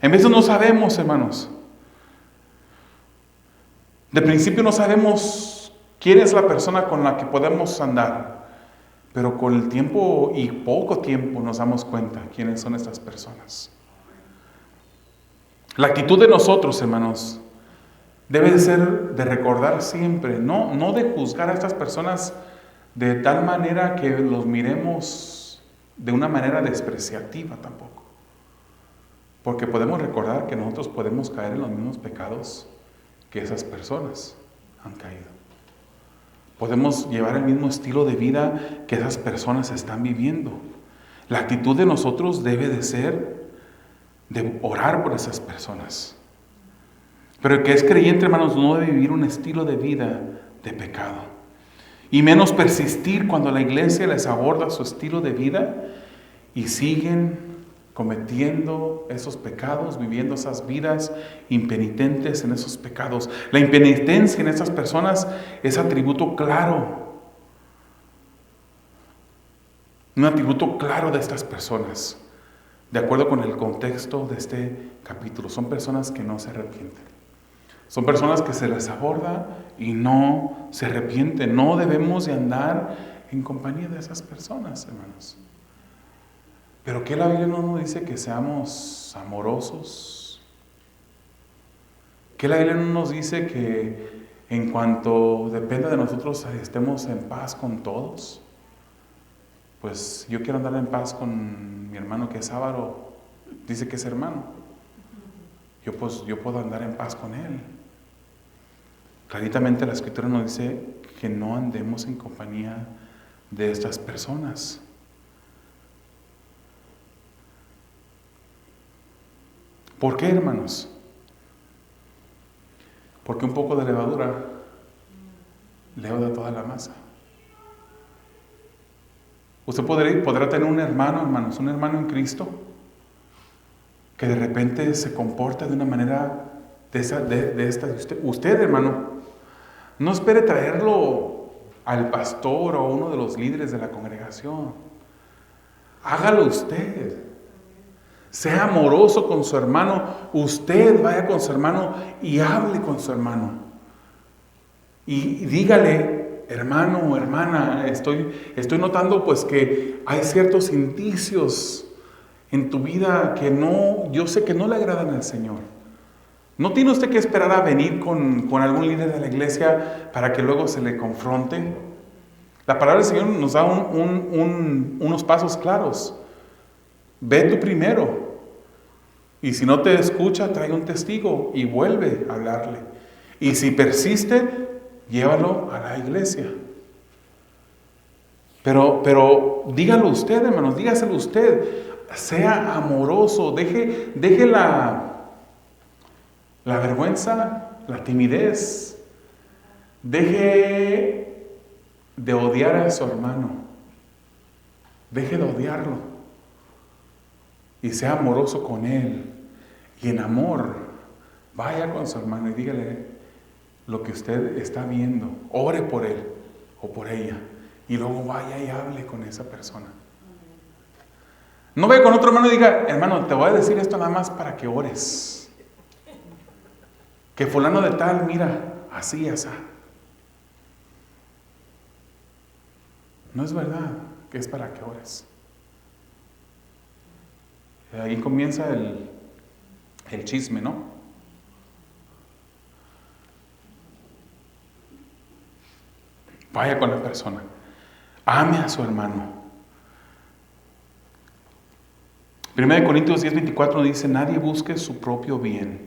En veces no sabemos, hermanos. De principio no sabemos quién es la persona con la que podemos andar, pero con el tiempo y poco tiempo nos damos cuenta quiénes son estas personas. La actitud de nosotros, hermanos, debe de ser de recordar siempre, no de juzgar a estas personas de tal manera que los miremos de una manera despreciativa tampoco. Porque podemos recordar que nosotros podemos caer en los mismos pecados que esas personas han caído. Podemos llevar el mismo estilo de vida que esas personas están viviendo. La actitud de nosotros debe de ser de orar por esas personas. Pero el que es creyente, hermanos, no debe vivir un estilo de vida de pecado. Y menos persistir cuando la iglesia les aborda su estilo de vida y siguen cometiendo esos pecados, viviendo esas vidas impenitentes en esos pecados. La impenitencia en esas personas es atributo claro. Un atributo claro de estas personas. De acuerdo con el contexto de este capítulo, son personas que no se arrepienten. Son personas que se les aborda y no se arrepienten. No debemos de andar en compañía de esas personas, hermanos. Pero ¿qué la Biblia no nos dice que seamos amorosos? ¿Qué la Biblia no nos dice que en cuanto dependa de nosotros estemos en paz con todos? Pues yo quiero andar en paz con mi hermano que es avaro, dice que es hermano. Yo puedo andar en paz con él. Claritamente la Escritura nos dice que no andemos en compañía de estas personas. ¿Por qué, hermanos? Porque un poco de levadura leuda toda la masa. Usted podrá tener un hermano, hermanos, un hermano en Cristo, que de repente se comporta de una manera de esta de usted. Usted, hermano, no espere traerlo al pastor o a uno de los líderes de la congregación. Hágalo usted. Sea amoroso con su hermano. Usted vaya con su hermano y hable con su hermano. Y dígale: hermano o hermana, estoy notando pues que hay ciertos indicios en tu vida que yo sé que no le agradan al Señor. No tiene usted que esperar a venir con algún líder de la iglesia para que luego se le confronte. La palabra del Señor nos da unos pasos claros. Ve tú primero. Y si no te escucha, trae un testigo y vuelve a hablarle. Y si persiste, llévalo a la iglesia. Pero dígalo usted, hermanos, dígaselo usted. Sea amoroso, deje la vergüenza, la timidez. Deje de odiar a su hermano. Deje de odiarlo. Y sea amoroso con él. Y en amor, vaya con su hermano y dígale lo que usted está viendo. Ore por él o por ella. Y luego vaya y hable con esa persona. No vaya con otro hermano y diga: hermano, te voy a decir esto nada más para que ores. Que fulano de tal, mira, así, así. No es verdad que es para que ores. Ahí comienza el chisme, ¿no? Vaya con la persona. Ame a su hermano. 1 Corintios 10:24 dice, nadie busque su propio bien.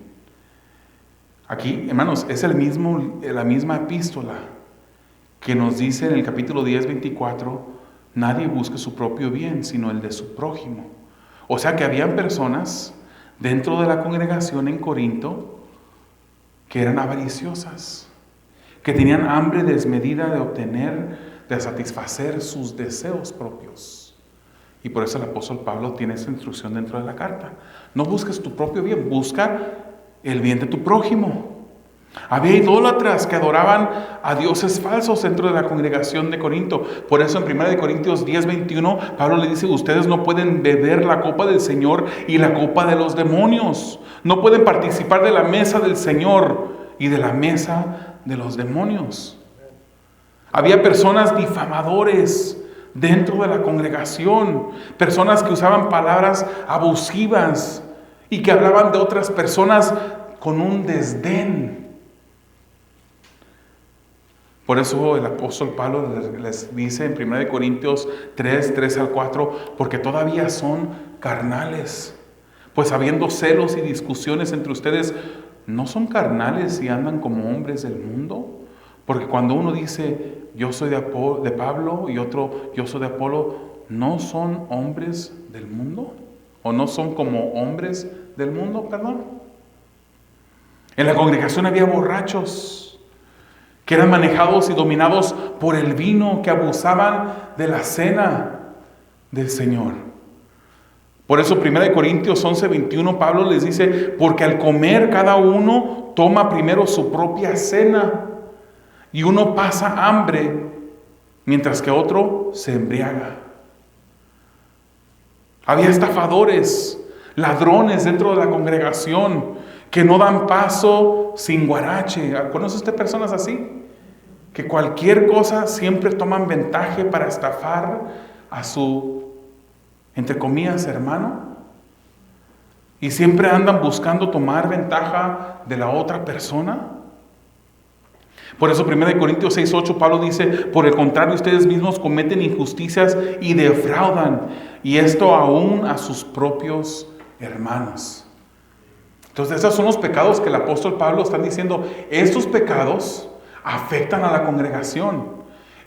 Aquí, hermanos, es la misma epístola que nos dice en el capítulo 10:24, nadie busque su propio bien, sino el de su prójimo. O sea que habían personas dentro de la congregación en Corinto que eran avariciosas, que tenían hambre desmedida de obtener, de satisfacer sus deseos propios. Y por eso el apóstol Pablo tiene esta instrucción dentro de la carta. No busques tu propio bien, busca el bien de tu prójimo. Había idólatras que adoraban a dioses falsos dentro de la congregación de Corinto. Por eso en 1 Corintios 10:21 Pablo le dice, ustedes no pueden beber la copa del Señor y la copa de los demonios. No pueden participar de la mesa del Señor y de la mesa de los demonios. Había personas difamadores dentro de la congregación, personas que usaban palabras abusivas y que hablaban de otras personas con un desdén. Por eso el apóstol Pablo les dice en 1 Corintios 3:3-4, porque todavía son carnales. Pues habiendo celos y discusiones entre ustedes, ¿no son carnales y andan como hombres del mundo? Porque cuando uno dice, yo soy de Pablo y otro, yo soy de Apolo, ¿no son hombres del mundo? ¿O no son como hombres del mundo? Perdón. En la congregación había borrachos que eran manejados y dominados por el vino, que abusaban de la cena del Señor. Por eso 1 Corintios 11:21 Pablo les dice, porque al comer cada uno toma primero su propia cena y uno pasa hambre mientras que otro se embriaga. Había estafadores, ladrones dentro de la congregación que no dan paso sin guarache. ¿Conoce usted personas así? Que cualquier cosa siempre toman ventaja para estafar a su, entre comillas, hermano. Y siempre andan buscando tomar ventaja de la otra persona. Por eso 1 Corintios 6:8 Pablo dice, por el contrario, ustedes mismos cometen injusticias y defraudan, y esto aún a sus propios hermanos. Entonces esos son los pecados que el apóstol Pablo está diciendo. Estos pecados afectan a la congregación.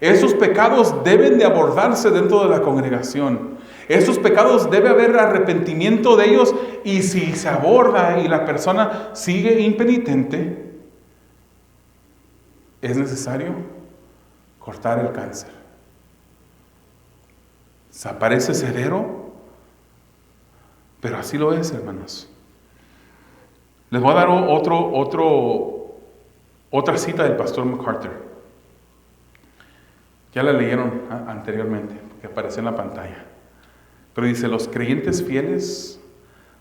Esos pecados deben de abordarse dentro de la congregación. Estos pecados debe haber arrepentimiento de ellos, y si se aborda y la persona sigue impenitente, es necesario cortar el cáncer. Se parece severo, pero así lo es, hermanos. Les voy a dar otra cita del pastor MacArthur. Ya la leyeron anteriormente, porque apareció en la pantalla. Pero dice, los creyentes fieles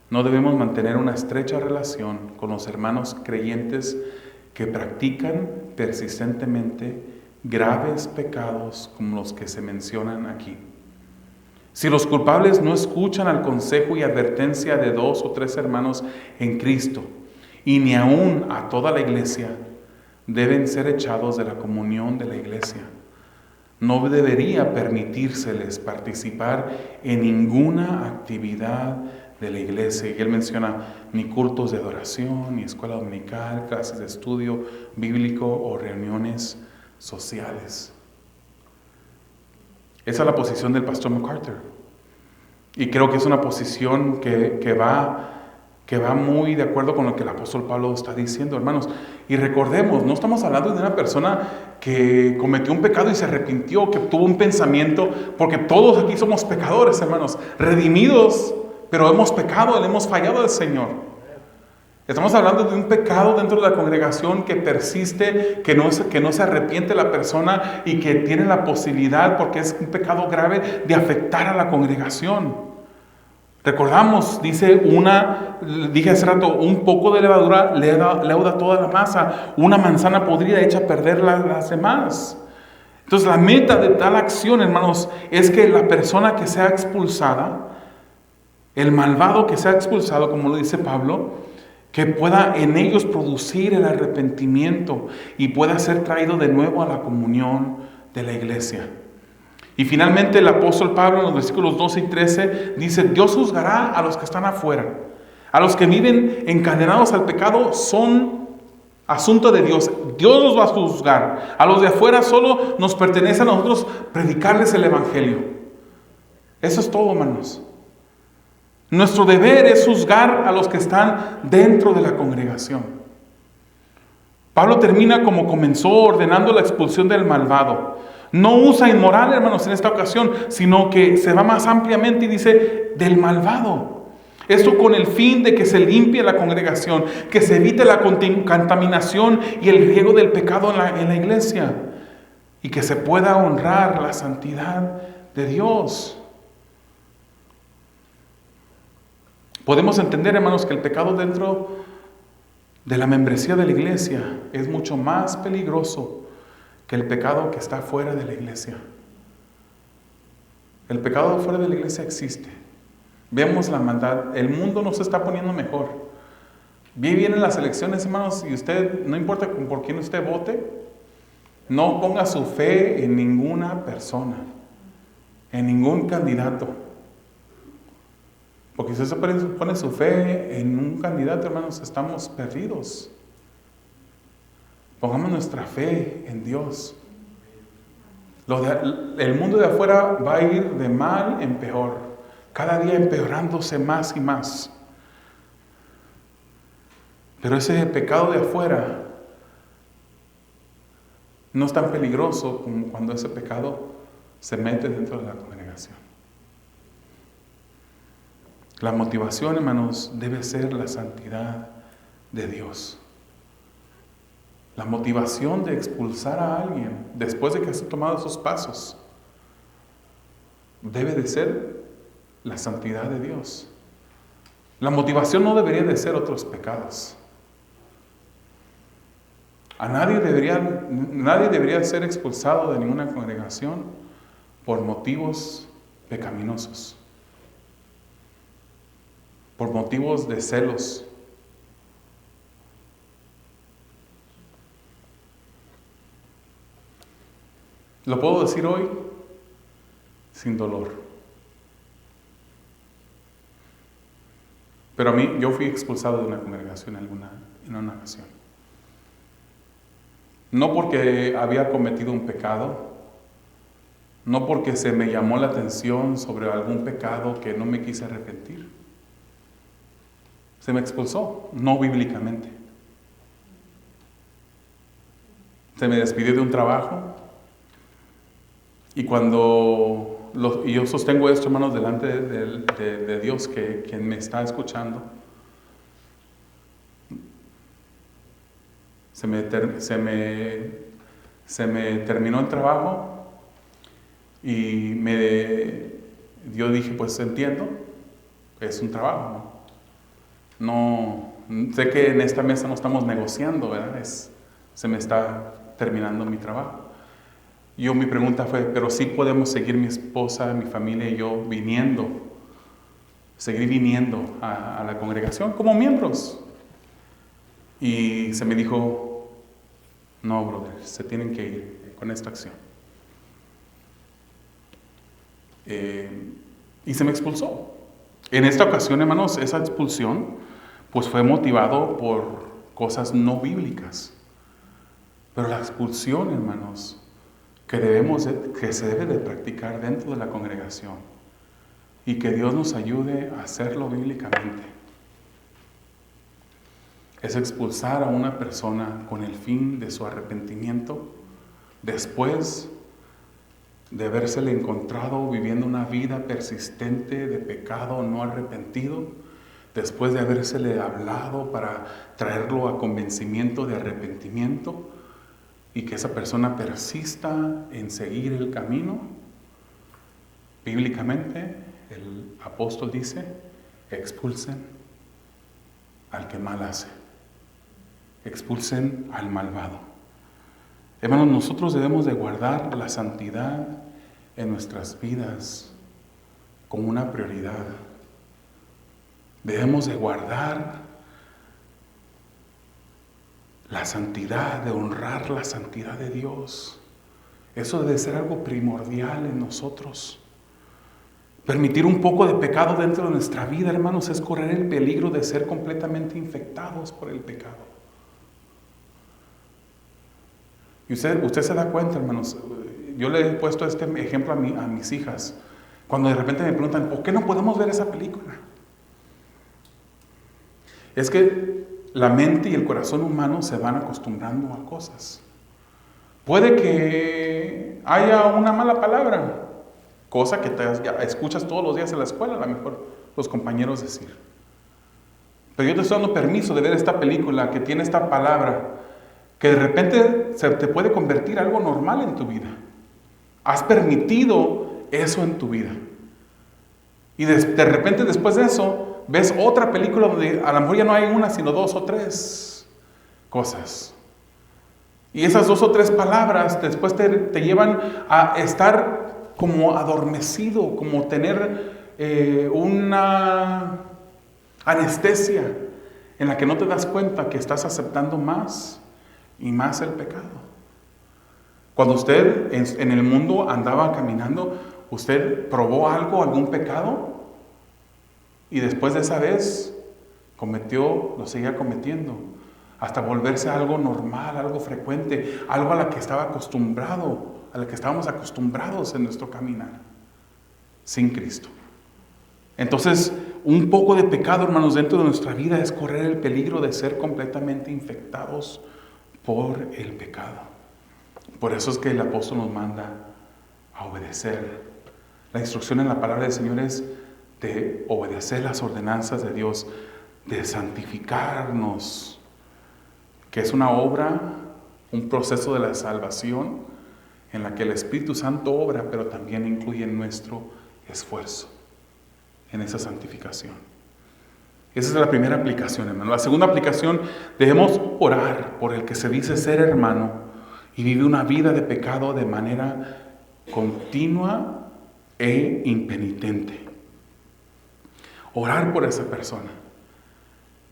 no debemos mantener una estrecha relación con los hermanos creyentes que practican persistentemente graves pecados como los que se mencionan aquí. Si los culpables no escuchan al consejo y advertencia de 2 o 3 hermanos en Cristo, y ni aún a toda la iglesia, deben ser echados de la comunión de la iglesia. No debería permitírseles participar en ninguna actividad de la iglesia. Y él menciona ni cultos de adoración, ni escuela dominical, clases de estudio bíblico o reuniones sociales. Esa es la posición del pastor MacArthur. Y creo que es una posición que va muy de acuerdo con lo que el apóstol Pablo está diciendo, hermanos. Y recordemos, no estamos hablando de una persona que cometió un pecado y se arrepintió, que tuvo un pensamiento, porque todos aquí somos pecadores, hermanos, redimidos, pero hemos pecado, le hemos fallado al Señor. Estamos hablando de un pecado dentro de la congregación que persiste, que no se arrepiente la persona y que tiene la posibilidad, porque es un pecado grave, de afectar a la congregación. Recordamos, dije hace rato, un poco de levadura leuda toda la masa, una manzana podrida echa a perder las demás. Entonces la meta de tal acción, hermanos, es que la persona que sea expulsada, el malvado que sea expulsado, como lo dice Pablo, que pueda en ellos producir el arrepentimiento y pueda ser traído de nuevo a la comunión de la iglesia. Y finalmente el apóstol Pablo en los versículos 12 y 13 dice: Dios juzgará a los que están afuera. A los que viven encadenados al pecado son asunto de Dios. Dios los va a juzgar. A los de afuera solo nos pertenece a nosotros predicarles el evangelio. Eso es todo, hermanos. Nuestro deber es juzgar a los que están dentro de la congregación. Pablo termina como comenzó, ordenando la expulsión del malvado. No usa inmoral, hermanos, en esta ocasión, sino que se va más ampliamente y dice del malvado. Esto con el fin de que se limpie la congregación, que se evite la contaminación y el riego del pecado en la iglesia, y que se pueda honrar la santidad de Dios. Podemos entender, hermanos, que el pecado dentro de la membresía de la iglesia es mucho más peligroso que el pecado que está fuera de la iglesia. El pecado fuera de la iglesia existe. Vemos la maldad. El mundo no se está poniendo mejor. Vienen las elecciones, hermanos, y usted, no importa por quién usted vote, no ponga su fe en ninguna persona, en ningún candidato. Porque si usted pone su fe en un candidato, hermanos, estamos perdidos. Pongamos nuestra fe en Dios. El mundo de afuera va a ir de mal en peor, cada día empeorándose más y más. Pero ese pecado de afuera no es tan peligroso como cuando ese pecado se mete dentro de la congregación. La motivación, hermanos, debe ser la santidad de Dios. La motivación de expulsar a alguien después de que has tomado esos pasos debe de ser la santidad de Dios. La motivación no debería de ser otros pecados. Nadie debería ser expulsado de ninguna congregación por motivos pecaminosos, por motivos de celos. Lo puedo decir hoy sin dolor. Pero a mí, yo fui expulsado de una congregación en una ocasión. No porque había cometido un pecado, no porque se me llamó la atención sobre algún pecado que no me quise arrepentir. Se me expulsó, no bíblicamente. Se me despidió de un trabajo. Y y yo sostengo esto, hermanos, delante de Dios, quien me está escuchando. Se me terminó el trabajo y yo dije, pues entiendo, es un trabajo, ¿no? Sé que en esta mesa no estamos negociando, ¿verdad? Se me está terminando mi trabajo. Mi pregunta fue, pero sí podemos seguir mi esposa, mi familia y yo seguir viniendo a la congregación como miembros. Y se me dijo, no, brother, se tienen que ir con esta acción. Y se me expulsó. En esta ocasión, hermanos, esa expulsión pues fue motivado por cosas no bíblicas. Pero la expulsión, hermanos, que se debe de practicar dentro de la congregación, y que Dios nos ayude a hacerlo bíblicamente, es expulsar a una persona con el fin de su arrepentimiento después de habérsele encontrado viviendo una vida persistente de pecado no arrepentido, después de habérsele hablado para traerlo a convencimiento de arrepentimiento, y que esa persona persista en seguir el camino. Bíblicamente, el apóstol dice, expulsen al que mal hace. Expulsen al malvado. Hermanos, nosotros debemos de guardar la santidad en nuestras vidas como una prioridad. Debemos de guardar la santidad, de honrar la santidad de Dios Eso debe ser algo primordial en nosotros. Permitir un poco de pecado dentro de nuestra vida, hermanos, es correr el peligro de ser completamente infectados por el pecado. Y usted se da cuenta, hermanos, yo le he puesto este ejemplo a mis hijas. Cuando de repente me preguntan, ¿por qué no podemos ver esa película? Es que la mente y el corazón humano se van acostumbrando a cosas. Puede que haya una mala palabra, cosa que ya escuchas todos los días en la escuela, a lo mejor los compañeros decir. Pero yo te estoy dando permiso de ver esta película que tiene esta palabra, que de repente se te puede convertir algo normal en tu vida. Has permitido eso en tu vida. Y de repente después de eso, ves otra película donde a lo mejor ya no hay una, sino 2 o 3 cosas. Y esas 2 o 3 palabras después te llevan a estar como adormecido, como tener una anestesia en la que no te das cuenta que estás aceptando más y más el pecado. Cuando usted en el mundo andaba caminando, ¿usted probó algún pecado? Y después de esa vez lo seguía cometiendo, hasta volverse algo normal, algo frecuente, algo a la que estábamos acostumbrados en nuestro caminar, sin Cristo. Entonces, un poco de pecado, hermanos, dentro de nuestra vida es correr el peligro de ser completamente infectados por el pecado. Por eso es que el apóstol nos manda a obedecer. La instrucción en la palabra del Señor es de obedecer las ordenanzas de Dios, de santificarnos, que es una obra, un proceso de la salvación en la que el Espíritu Santo obra, pero también incluye nuestro esfuerzo en esa santificación. Esa es la primera aplicación, hermano. La segunda aplicación, debemos orar por el que se dice ser hermano y vive una vida de pecado de manera continua e impenitente. Orar por esa persona.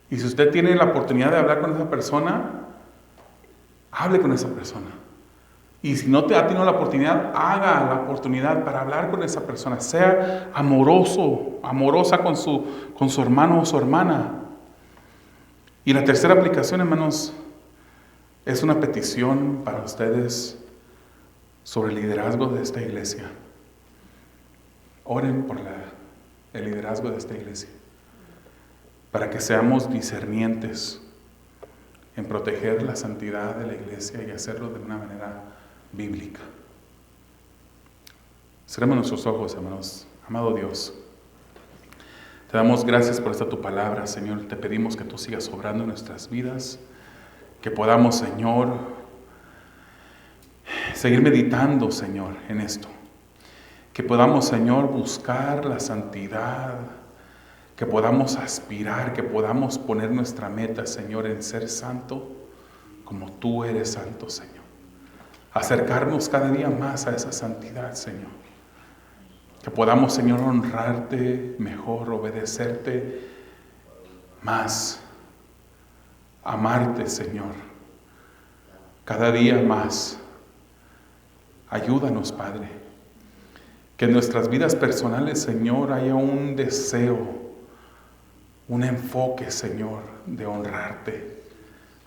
Y si usted tiene la oportunidad de hablar con esa persona, hable con esa persona. Y si no ha tenido la oportunidad, haga la oportunidad para hablar con esa persona. Sea amorosa con su hermano o su hermana. Y la tercera aplicación, hermanos, es una petición para ustedes sobre el liderazgo de esta iglesia. Oren por el liderazgo de esta iglesia, para que seamos discernientes en proteger la santidad de la iglesia y hacerlo de una manera bíblica. Cerremos nuestros ojos, hermanos. Amado Dios, te damos gracias por esta tu palabra, Señor. Te pedimos que tú sigas obrando en nuestras vidas, que podamos, Señor, seguir meditando, Señor, en esto. Que podamos, Señor, buscar la santidad, que podamos aspirar, que podamos poner nuestra meta, Señor, en ser santo como tú eres santo, Señor. Acercarnos cada día más a esa santidad, Señor. Que podamos, Señor, honrarte mejor, obedecerte más, amarte, Señor, cada día más. Ayúdanos, Padre, que en nuestras vidas personales, Señor, haya un deseo, un enfoque, Señor, de honrarte,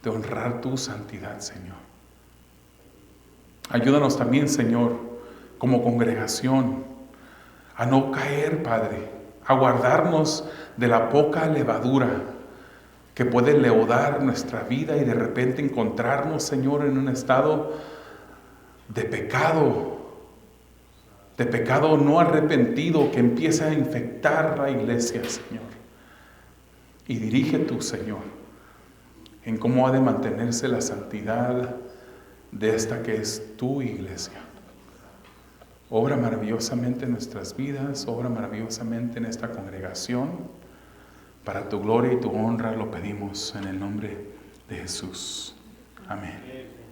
de honrar tu santidad, Señor. Ayúdanos también, Señor, como congregación, a no caer, Padre, a guardarnos de la poca levadura que puede leudar nuestra vida y de repente encontrarnos, Señor, en un estado de pecado no arrepentido que empieza a infectar la iglesia, Señor. Y dirige tú, Señor, en cómo ha de mantenerse la santidad de esta que es tu iglesia. Obra maravillosamente en nuestras vidas, obra maravillosamente en esta congregación. Para tu gloria y tu honra lo pedimos en el nombre de Jesús. Amén.